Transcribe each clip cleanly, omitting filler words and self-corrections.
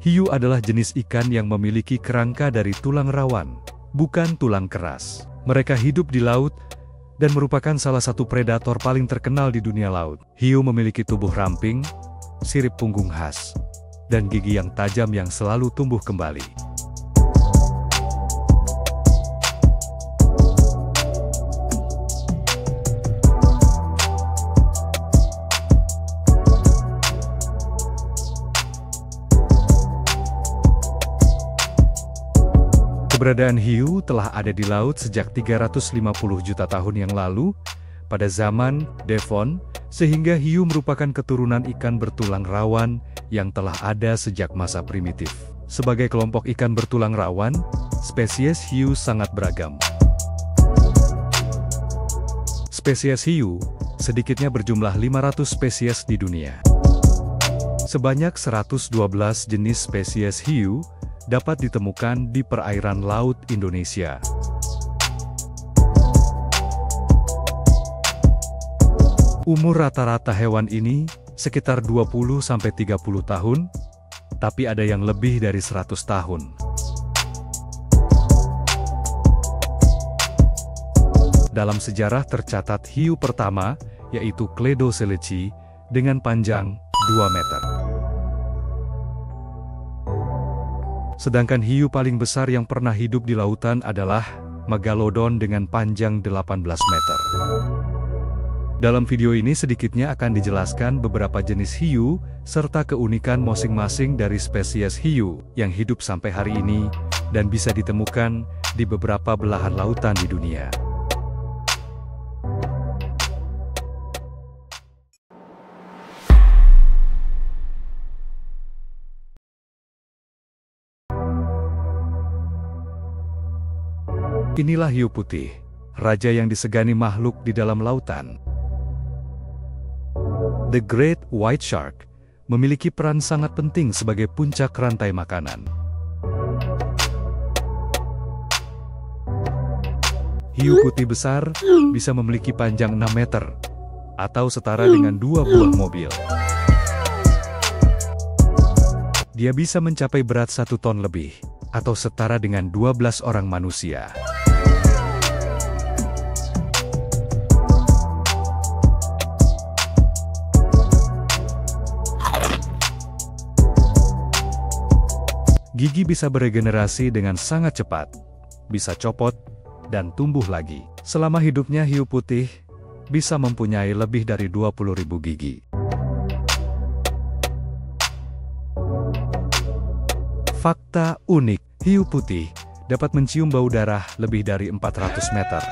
Hiu adalah jenis ikan yang memiliki kerangka dari tulang rawan, bukan tulang keras. Mereka hidup di laut dan merupakan salah satu predator paling terkenal di dunia laut. Hiu memiliki tubuh ramping, sirip punggung khas, dan gigi yang tajam yang selalu tumbuh kembali. Keberadaan hiu telah ada di laut sejak 350 juta tahun yang lalu, pada zaman Devon, sehingga hiu merupakan keturunan ikan bertulang rawan yang telah ada sejak masa primitif. Sebagai kelompok ikan bertulang rawan, spesies hiu sangat beragam. Spesies hiu, sedikitnya berjumlah 500 spesies di dunia. Sebanyak 112 jenis spesies hiu dapat ditemukan di perairan laut Indonesia. Umur rata-rata hewan ini sekitar 20-30 tahun, tapi ada yang lebih dari 100 tahun. Dalam sejarah tercatat hiu pertama, yaitu Cledoselechi, dengan panjang 2 meter. Sedangkan hiu paling besar yang pernah hidup di lautan adalah Megalodon dengan panjang 18 meter. Dalam video ini sedikitnya akan dijelaskan beberapa jenis hiu, serta keunikan masing-masing dari spesies hiu yang hidup sampai hari ini, dan bisa ditemukan di beberapa belahan lautan di dunia. Inilah hiu putih, raja yang disegani makhluk di dalam lautan. The Great White Shark memiliki peran sangat penting sebagai puncak rantai makanan. Hiu putih besar bisa memiliki panjang 6 meter, atau setara dengan 2 buah mobil. Dia bisa mencapai berat 1 ton lebih, atau setara dengan 12 orang manusia. Gigi bisa beregenerasi dengan sangat cepat, bisa copot, dan tumbuh lagi. Selama hidupnya hiu putih bisa mempunyai lebih dari 20.000 gigi. Fakta unik, hiu putih dapat mencium bau darah lebih dari 400 meter.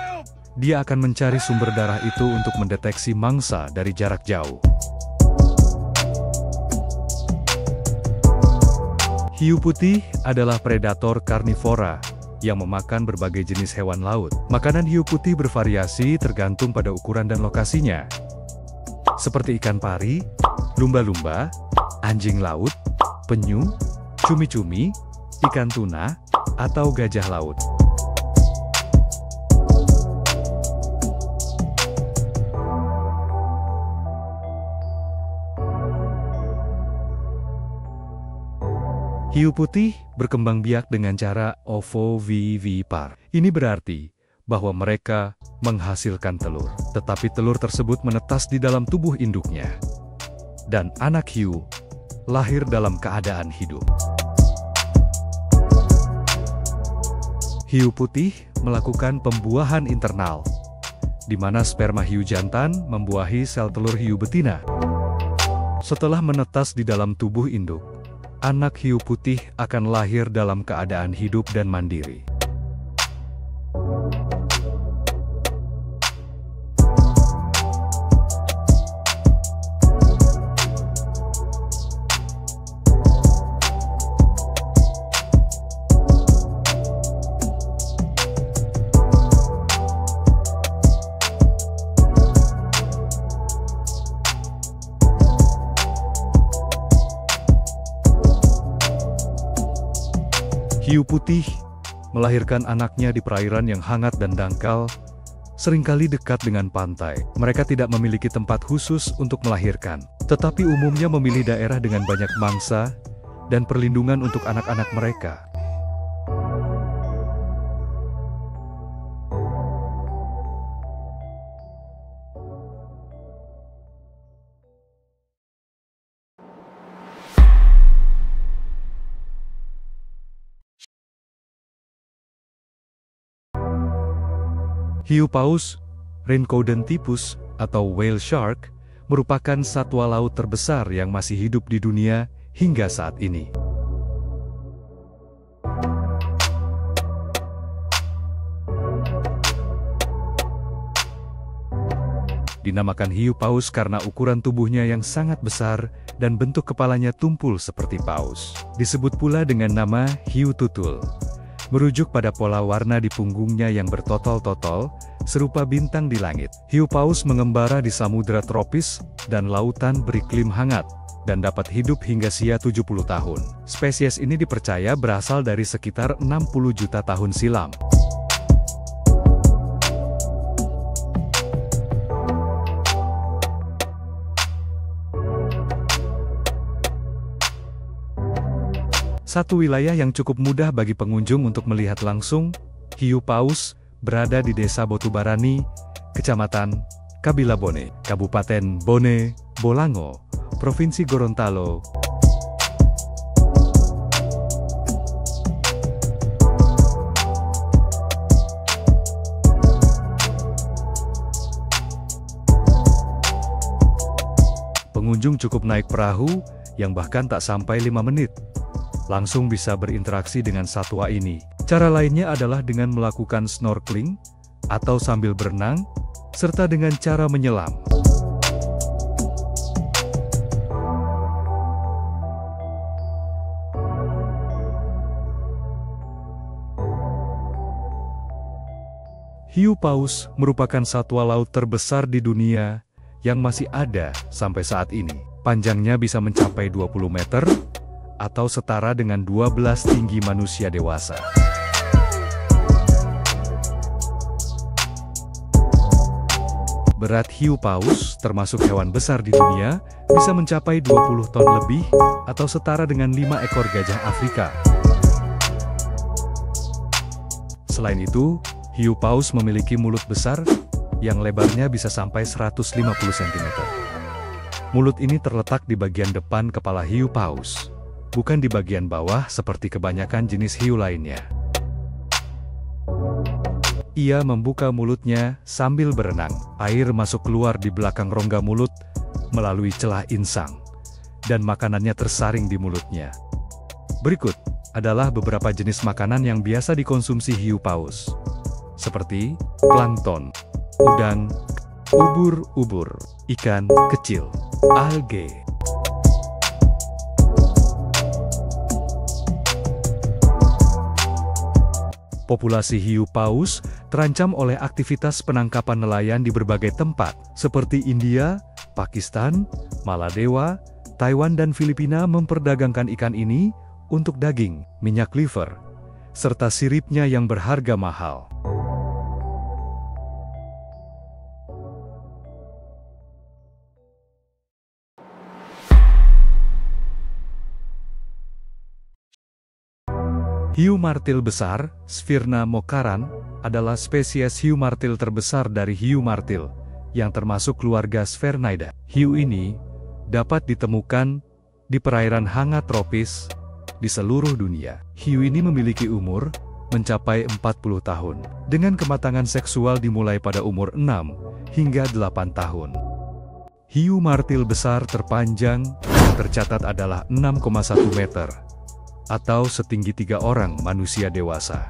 Dia akan mencari sumber darah itu untuk mendeteksi mangsa dari jarak jauh. Hiu putih adalah predator karnivora yang memakan berbagai jenis hewan laut. Makanan hiu putih bervariasi tergantung pada ukuran dan lokasinya, seperti ikan pari, lumba-lumba, anjing laut, penyu, cumi-cumi, ikan tuna, atau gajah laut. Hiu putih berkembang biak dengan cara ovovivipar. Ini berarti bahwa mereka menghasilkan telur, tetapi telur tersebut menetas di dalam tubuh induknya. Dan anak hiu lahir dalam keadaan hidup. Hiu putih melakukan pembuahan internal, di mana sperma hiu jantan membuahi sel telur hiu betina. Setelah menetas di dalam tubuh induk, anak hiu putih akan lahir dalam keadaan hidup dan mandiri. Hiu putih melahirkan anaknya di perairan yang hangat dan dangkal, seringkali dekat dengan pantai. Mereka tidak memiliki tempat khusus untuk melahirkan, tetapi umumnya memilih daerah dengan banyak mangsa dan perlindungan untuk anak-anak mereka. Hiu paus, Rhincodontypus atau whale shark, merupakan satwa laut terbesar yang masih hidup di dunia hingga saat ini. Dinamakan hiu paus karena ukuran tubuhnya yang sangat besar dan bentuk kepalanya tumpul seperti paus. Disebut pula dengan nama hiu tutul, merujuk pada pola warna di punggungnya yang bertotol-totol, serupa bintang di langit. Hiu paus mengembara di samudera tropis dan lautan beriklim hangat, dan dapat hidup hingga usia 70 tahun. Spesies ini dipercaya berasal dari sekitar 60 juta tahun silam. Satu wilayah yang cukup mudah bagi pengunjung untuk melihat langsung hiu paus berada di Desa Botubarani, Kecamatan Kabilabone, Kabupaten Bone Bolango, Provinsi Gorontalo. Pengunjung cukup naik perahu yang bahkan tak sampai 5 menit. Langsung bisa berinteraksi dengan satwa ini. Cara lainnya adalah dengan melakukan snorkeling, atau sambil berenang, serta dengan cara menyelam. Hiu paus merupakan satwa laut terbesar di dunia yang masih ada sampai saat ini. Panjangnya bisa mencapai 20 meter, atau setara dengan 12 tinggi manusia dewasa. Berat hiu paus, termasuk hewan besar di dunia, bisa mencapai 20 ton lebih, atau setara dengan 5 ekor gajah Afrika. Selain itu, hiu paus memiliki mulut besar, yang lebarnya bisa sampai 150 cm. Mulut ini terletak di bagian depan kepala hiu paus, bukan di bagian bawah seperti kebanyakan jenis hiu lainnya. Ia membuka mulutnya sambil berenang. Air masuk keluar di belakang rongga mulut melalui celah insang, dan makanannya tersaring di mulutnya. Berikut adalah beberapa jenis makanan yang biasa dikonsumsi hiu paus, seperti plankton, udang, ubur-ubur, ikan kecil, alge. Populasi hiu paus terancam oleh aktivitas penangkapan nelayan di berbagai tempat, seperti India, Pakistan, Maladewa, Taiwan dan Filipina memperdagangkan ikan ini untuk daging, minyak liver, serta siripnya yang berharga mahal. Hiu martil besar, Sphyrna mokaran, adalah spesies hiu martil terbesar dari hiu martil, yang termasuk keluarga Sphyrnidae. Hiu ini dapat ditemukan di perairan hangat tropis di seluruh dunia. Hiu ini memiliki umur mencapai 40 tahun, dengan kematangan seksual dimulai pada umur 6 hingga 8 tahun. Hiu martil besar terpanjang yang tercatat adalah 6,1 meter. Atau setinggi 3 orang manusia dewasa.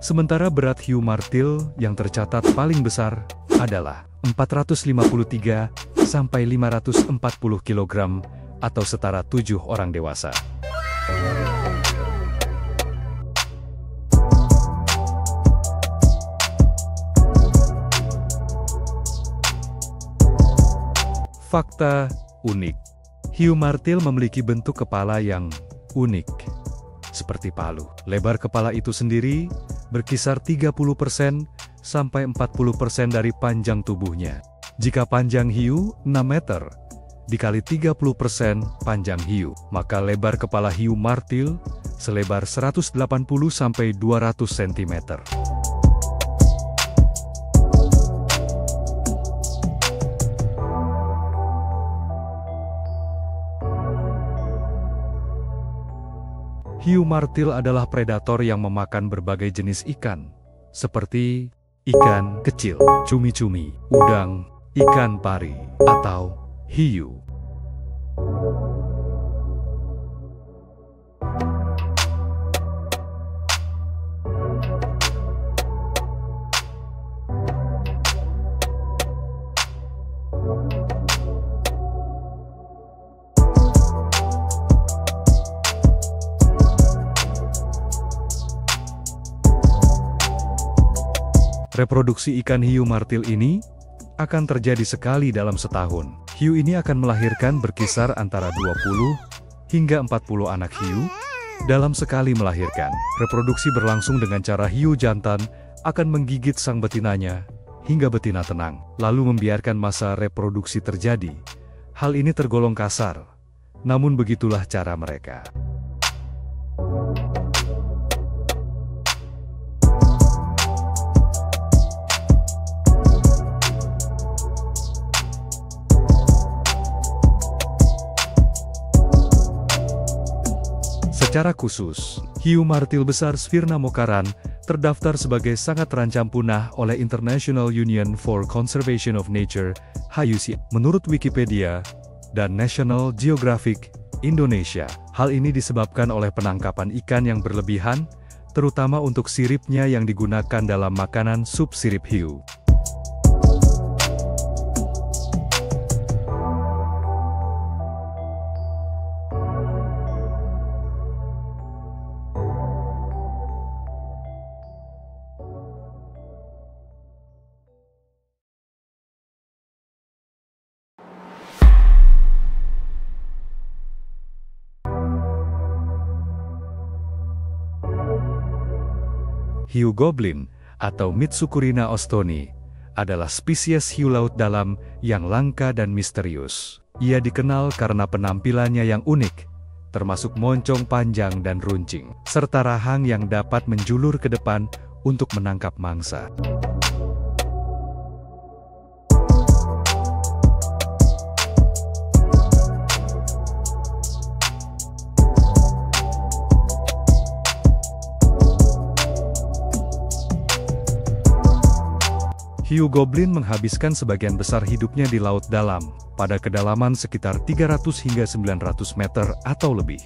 Sementara berat hiu martil yang tercatat paling besar adalah 453 sampai 540 kg atau setara 7 orang dewasa. Fakta unik. Hiu martil memiliki bentuk kepala yang unik. seperti palu. Lebar kepala itu sendiri berkisar 30% sampai 40% dari panjang tubuhnya. Jika panjang hiu 6 meter dikali 30% panjang hiu, maka lebar kepala hiu martil selebar 180 sampai 200 cm. Hiu martil adalah predator yang memakan berbagai jenis ikan, seperti ikan kecil, cumi-cumi, udang, ikan pari, atau hiu. Reproduksi ikan hiu martil ini akan terjadi sekali dalam setahun. Hiu ini akan melahirkan berkisar antara 20 hingga 40 anak hiu dalam sekali melahirkan. Reproduksi berlangsung dengan cara hiu jantan akan menggigit sang betinanya hingga betina tenang, lalu membiarkan masa reproduksi terjadi. Hal ini tergolong kasar, namun begitulah cara mereka. Secara khusus, hiu martil besar Sphyrna mokaran terdaftar sebagai sangat terancam punah oleh International Union for Conservation of Nature (IUCN) menurut Wikipedia dan National Geographic Indonesia. Hal ini disebabkan oleh penangkapan ikan yang berlebihan, terutama untuk siripnya yang digunakan dalam makanan sup sirip hiu. Hiu goblin atau Mitsukurina ostoni adalah spesies hiu laut dalam yang langka dan misterius. Ia dikenal karena penampilannya yang unik, termasuk moncong panjang dan runcing, serta rahang yang dapat menjulur ke depan untuk menangkap mangsa. Hiu goblin menghabiskan sebagian besar hidupnya di laut dalam, pada kedalaman sekitar 300 hingga 900 meter atau lebih.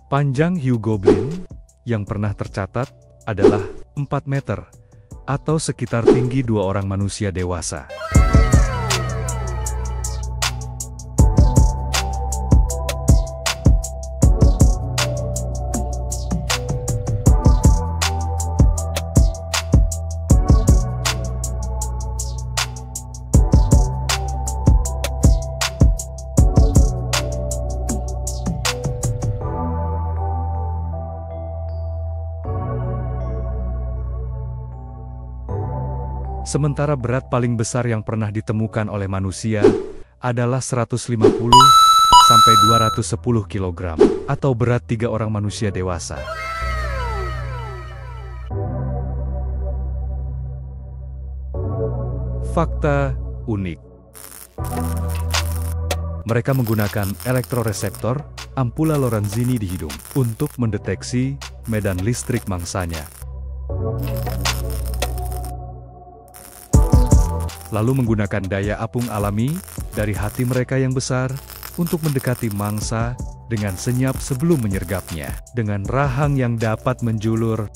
Panjang hiu goblin yang pernah tercatat adalah 4 meter, atau sekitar tinggi 2 orang manusia dewasa. Sementara berat paling besar yang pernah ditemukan oleh manusia adalah 150 sampai 210 kg, atau berat 3 orang manusia dewasa. Fakta unik. Mereka menggunakan elektroreseptor, ampula Lorenzini di hidung, untuk mendeteksi medan listrik mangsanya. Lalu menggunakan daya apung alami dari hati mereka yang besar untuk mendekati mangsa dengan senyap sebelum menyergapnya, dengan rahang yang dapat menjulur.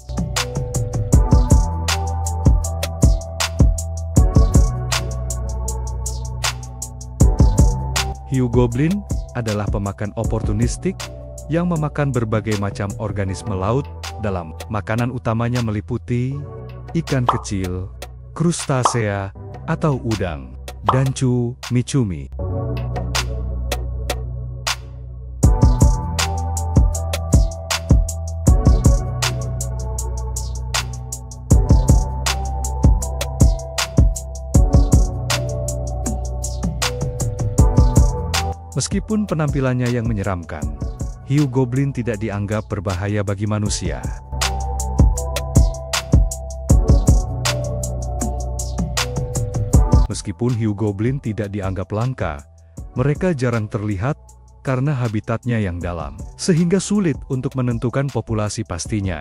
Hiu goblin adalah pemakan oportunistik yang memakan berbagai macam organisme laut. Dalam makanan utamanya meliputi ikan kecil, krustasea atau udang, dan cumi-cumi. Meskipun penampilannya yang menyeramkan, hiu goblin tidak dianggap berbahaya bagi manusia. Meskipun hiu goblin tidak dianggap langka, mereka jarang terlihat karena habitatnya yang dalam, sehingga sulit untuk menentukan populasi pastinya.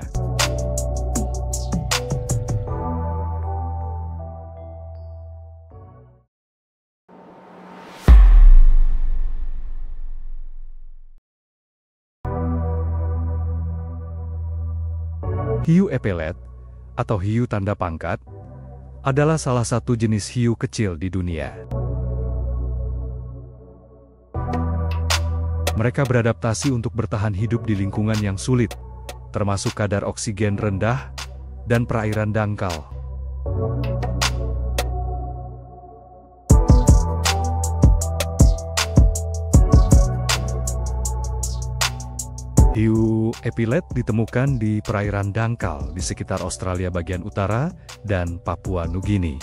Hiu epelet, atau hiu tanda pangkat, adalah salah satu jenis hiu kecil di dunia. Mereka beradaptasi untuk bertahan hidup di lingkungan yang sulit, termasuk kadar oksigen rendah dan perairan dangkal. Hiu epelet ditemukan di perairan dangkal di sekitar Australia bagian utara dan Papua Nugini.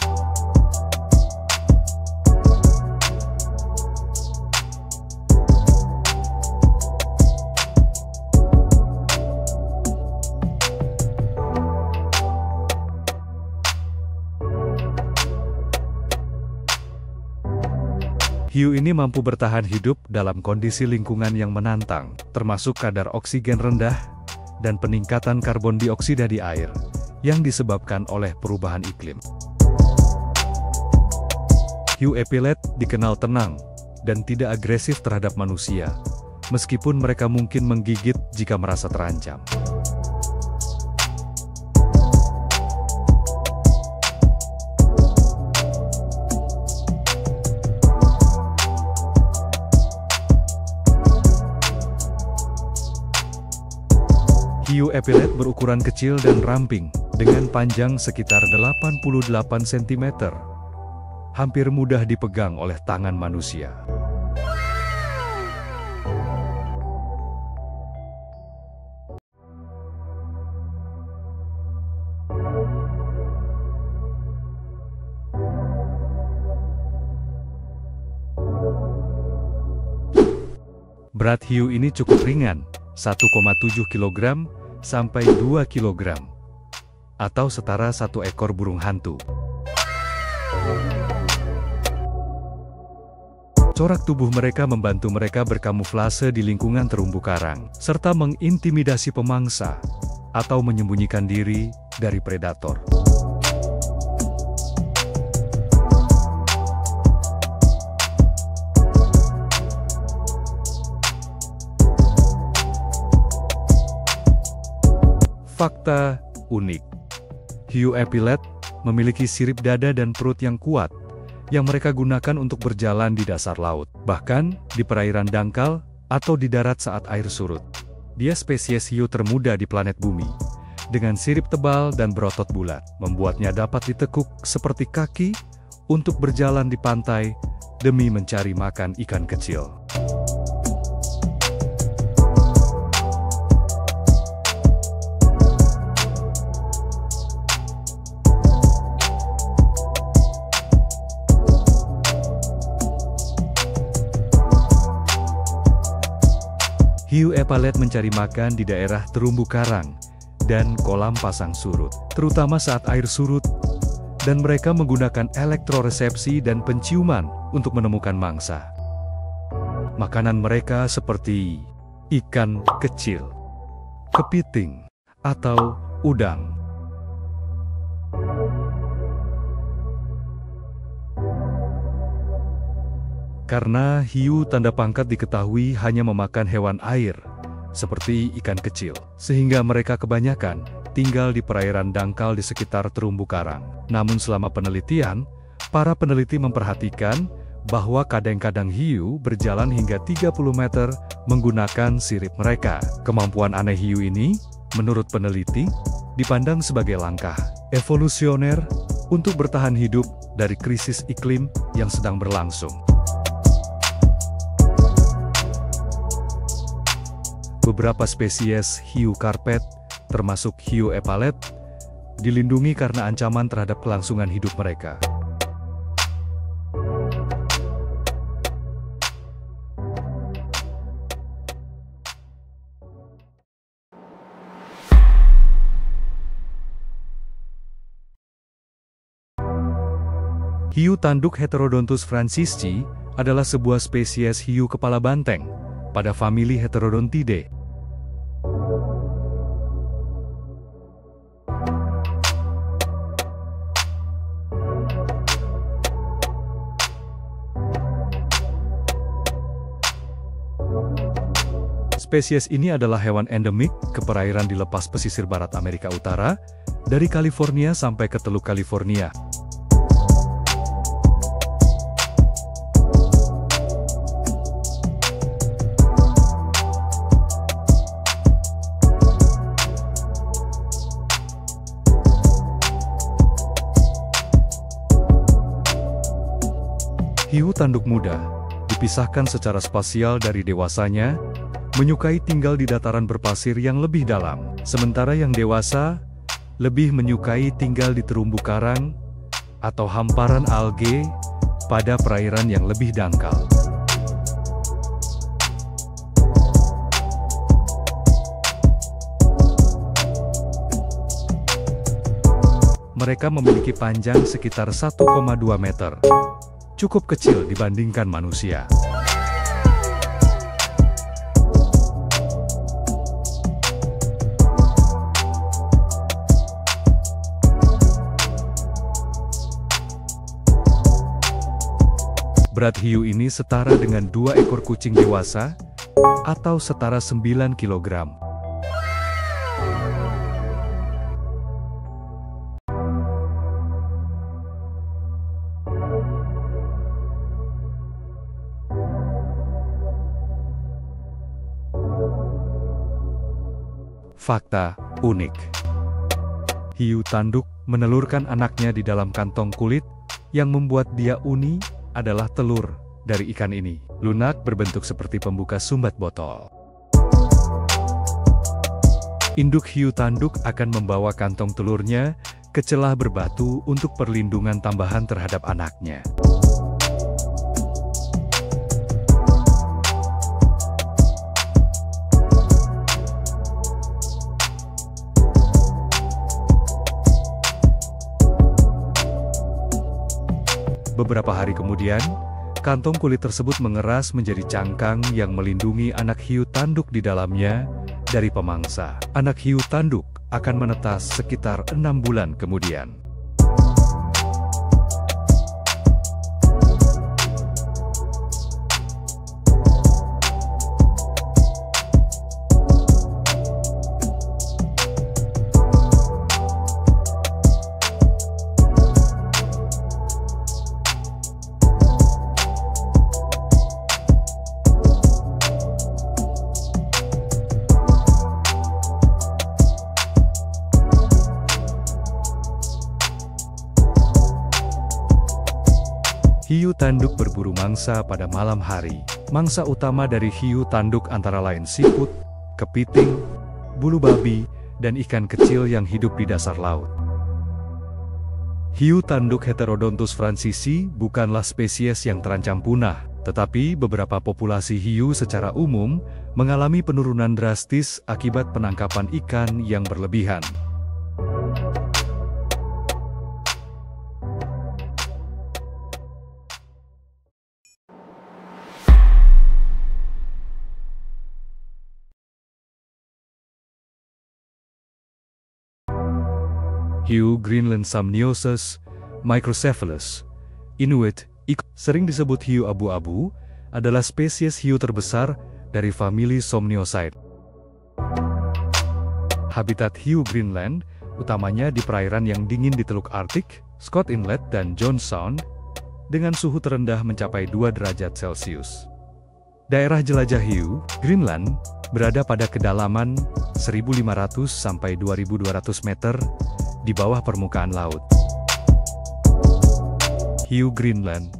Hiu ini mampu bertahan hidup dalam kondisi lingkungan yang menantang, termasuk kadar oksigen rendah dan peningkatan karbon dioksida di air yang disebabkan oleh perubahan iklim. Hiu epelet dikenal tenang dan tidak agresif terhadap manusia, meskipun mereka mungkin menggigit jika merasa terancam. Hiu epelet berukuran kecil dan ramping, dengan panjang sekitar 88 cm. Hampir mudah dipegang oleh tangan manusia. Berat hiu ini cukup ringan, 1,7 kg sampai 2 kg, atau setara satu ekor burung hantu. Corak tubuh mereka membantu mereka berkamuflase di lingkungan terumbu karang, serta mengintimidasi pemangsa atau menyembunyikan diri dari predator. Fakta unik. Hiu epelet memiliki sirip dada dan perut yang kuat, yang mereka gunakan untuk berjalan di dasar laut, bahkan di perairan dangkal atau di darat saat air surut. Dia spesies hiu termuda di planet bumi, dengan sirip tebal dan berotot bulat, membuatnya dapat ditekuk seperti kaki untuk berjalan di pantai demi mencari makan ikan kecil. Hiu epelet mencari makan di daerah terumbu karang dan kolam pasang surut, terutama saat air surut, dan mereka menggunakan elektroresepsi dan penciuman untuk menemukan mangsa. Makanan mereka seperti ikan kecil, kepiting, atau udang. Karena hiu tanda pangkat diketahui hanya memakan hewan air, seperti ikan kecil, sehingga mereka kebanyakan tinggal di perairan dangkal di sekitar terumbu karang. Namun selama penelitian, para peneliti memperhatikan bahwa kadang-kadang hiu berjalan hingga 30 meter menggunakan sirip mereka. Kemampuan aneh hiu ini, menurut peneliti, dipandang sebagai langkah evolusioner untuk bertahan hidup dari krisis iklim yang sedang berlangsung. Beberapa spesies hiu karpet, termasuk hiu epalet, dilindungi karena ancaman terhadap kelangsungan hidup mereka. Hiu tanduk Heterodontus francisci adalah sebuah spesies hiu kepala banteng pada famili Heterodontidae. Spesies ini adalah hewan endemik ke perairan di lepas pesisir barat Amerika Utara, dari California sampai ke Teluk California. Hiu tanduk muda dipisahkan secara spasial dari dewasanya, menyukai tinggal di dataran berpasir yang lebih dalam, sementara yang dewasa lebih menyukai tinggal di terumbu karang atau hamparan alge pada perairan yang lebih dangkal. Mereka memiliki panjang sekitar 1,2 meter, cukup kecil dibandingkan manusia. Berat hiu ini setara dengan 2 ekor kucing dewasa, atau setara 9 kg. Fakta unik. Hiu tanduk menelurkan anaknya di dalam kantong kulit, yang membuat dia unik adalah telur dari ikan ini. Lunak berbentuk seperti pembuka sumbat botol. Induk hiu tanduk akan membawa kantong telurnya ke celah berbatu untuk perlindungan tambahan terhadap anaknya. Beberapa hari kemudian, kantong kulit tersebut mengeras menjadi cangkang yang melindungi anak hiu tanduk di dalamnya dari pemangsa. Anak hiu tanduk akan menetas sekitar 6 bulan kemudian. Hiu tanduk berburu mangsa pada malam hari. Mangsa utama dari hiu tanduk antara lain siput, kepiting, bulu babi, dan ikan kecil yang hidup di dasar laut. Hiu tanduk Heterodontus francisci bukanlah spesies yang terancam punah, tetapi beberapa populasi hiu secara umum mengalami penurunan drastis akibat penangkapan ikan yang berlebihan. Hiu Greenland Samniosus microcephalus, Inuit, sering disebut hiu abu-abu, adalah spesies hiu terbesar dari famili Somniosidae. Habitat hiu Greenland utamanya di perairan yang dingin di Teluk Arktik, Scott Inlet dan John Sound, dengan suhu terendah mencapai 2 derajat Celcius. Daerah jelajah hiu, Greenland, berada pada kedalaman 1.500 sampai 2.200 meter di bawah permukaan laut. Hiu Greenland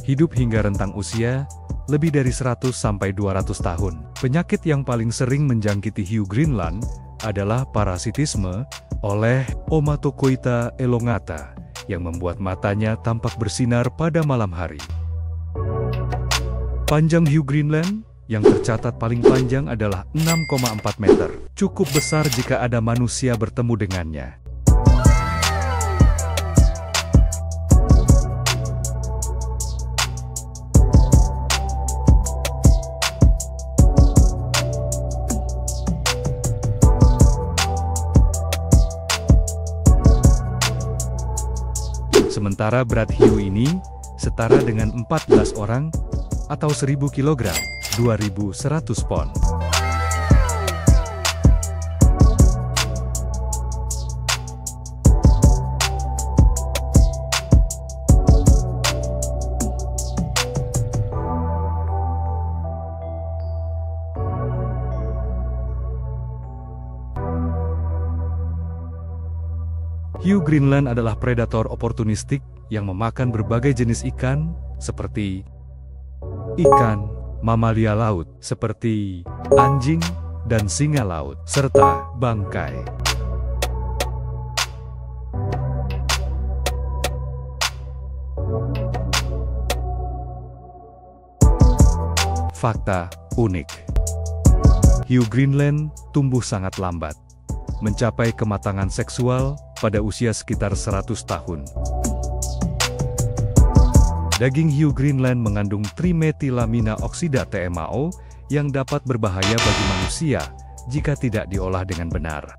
hidup hingga rentang usia lebih dari 100 sampai 200 tahun. Penyakit yang paling sering menjangkiti hiu Greenland adalah parasitisme oleh Omatocoita elongata yang membuat matanya tampak bersinar pada malam hari. Panjang hiu Greenland yang tercatat paling panjang adalah 6,4 meter. Cukup besar jika ada manusia bertemu dengannya. Sementara berat hiu ini setara dengan 14 orang atau 1.000 kg, 2.100 pon. Hiu Greenland adalah predator oportunistik yang memakan berbagai jenis ikan, seperti ikan, mamalia laut, seperti anjing dan singa laut, serta bangkai. Fakta unik. Hiu Greenland tumbuh sangat lambat, mencapai kematangan seksual pada usia sekitar 100 tahun. Daging hiu Greenland mengandung trimetilamina oksida TMAO yang dapat berbahaya bagi manusia jika tidak diolah dengan benar.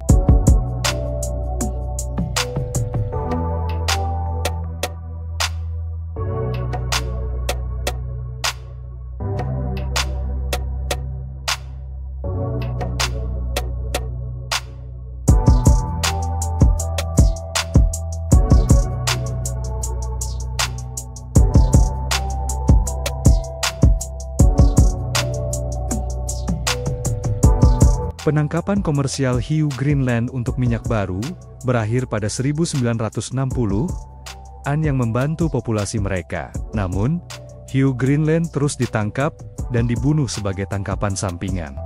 Penangkapan komersial hiu Greenland untuk minyak baru berakhir pada 1960-an yang membantu populasi mereka. Namun, hiu Greenland terus ditangkap dan dibunuh sebagai tangkapan sampingan.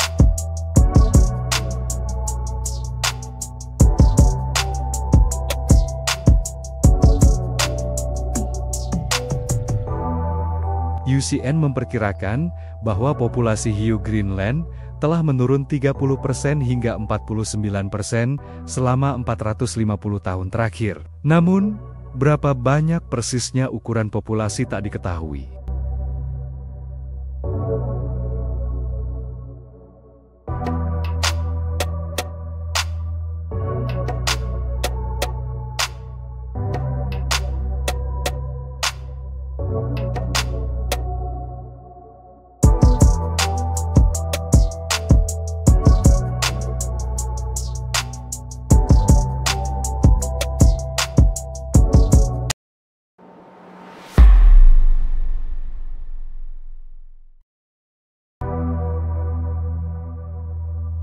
UCN memperkirakan bahwa populasi hiu Greenland telah menurun 30% hingga 49% selama 450 tahun terakhir. Namun, berapa banyak persisnya ukuran populasi tak diketahui.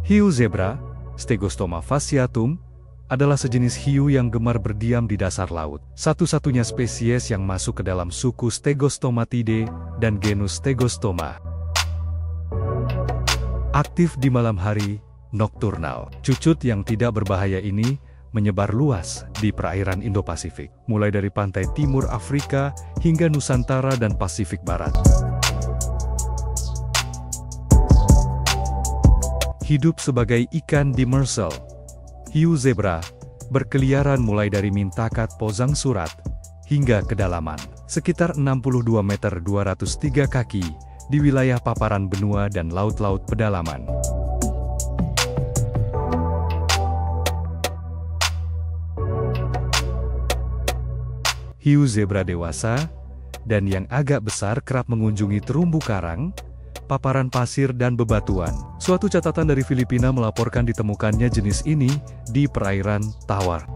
Hiu zebra, Stegostoma fasciatum, adalah sejenis hiu yang gemar berdiam di dasar laut. Satu-satunya spesies yang masuk ke dalam suku Stegostomatidae dan genus Stegostoma. Aktif di malam hari, nokturnal. Cucut yang tidak berbahaya ini menyebar luas di perairan Indo-Pasifik, mulai dari pantai timur Afrika hingga Nusantara dan Pasifik Barat. Hidup sebagai ikan demersal, hiu zebra berkeliaran mulai dari Mintakat Pozang Surat hingga kedalaman sekitar 62 meter 203 kaki di wilayah paparan benua dan laut-laut pedalaman. Hiu zebra dewasa dan yang agak besar kerap mengunjungi terumbu karang, paparan pasir dan bebatuan. Suatu catatan dari Filipina melaporkan ditemukannya jenis ini di perairan tawar.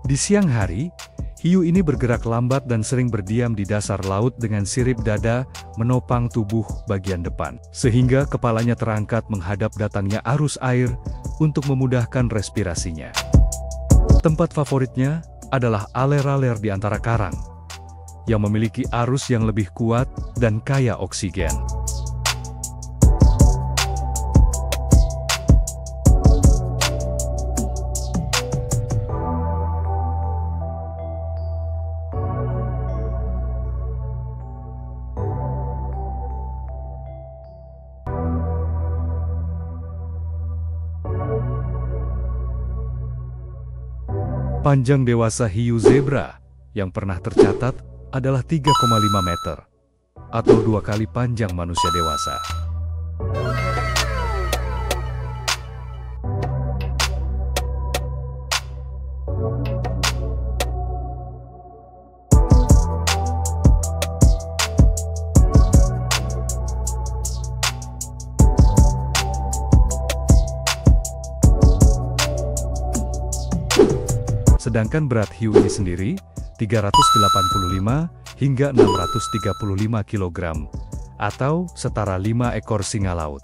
Di siang hari, Hiu ini bergerak lambat dan sering berdiam di dasar laut dengan sirip dada menopang tubuh bagian depan, sehingga kepalanya terangkat menghadap datangnya arus air untuk memudahkan respirasinya. Tempat favoritnya adalah aler-aler di antara karang, yang memiliki arus yang lebih kuat dan kaya oksigen. Panjang dewasa hiu zebra yang pernah tercatat adalah 3,5 meter, atau 2 kali panjang manusia dewasa. Sedangkan berat hiu ini sendiri 385 hingga 635 kg, atau setara 5 ekor singa laut.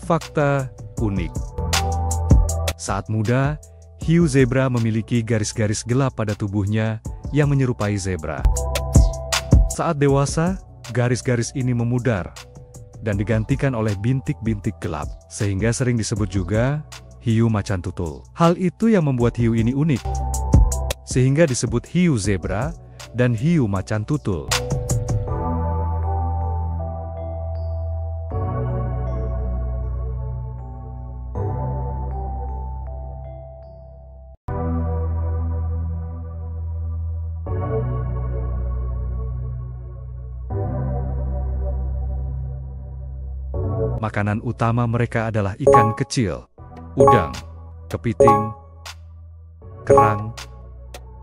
Fakta unik. Saat muda, hiu zebra memiliki garis-garis gelap pada tubuhnya yang menyerupai zebra. Saat dewasa, garis-garis ini memudar dan digantikan oleh bintik-bintik gelap, sehingga sering disebut juga hiu macan tutul. Hal itu yang membuat hiu ini unik, sehingga disebut hiu zebra dan hiu macan tutul. Makanan utama mereka adalah ikan kecil, udang, kepiting, kerang,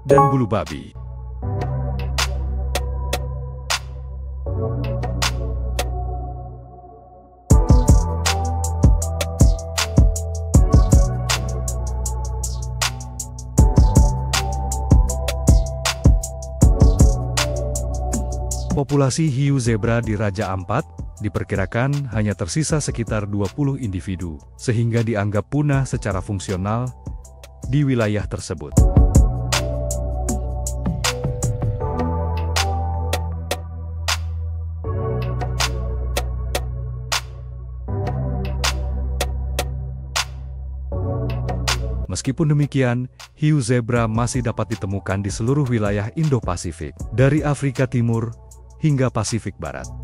dan bulu babi. Populasi hiu zebra di Raja Ampat diperkirakan hanya tersisa sekitar 20 individu, sehingga dianggap punah secara fungsional di wilayah tersebut. Meskipun demikian, hiu zebra masih dapat ditemukan di seluruh wilayah Indo-Pasifik, dari Afrika Timur hingga Pasifik Barat.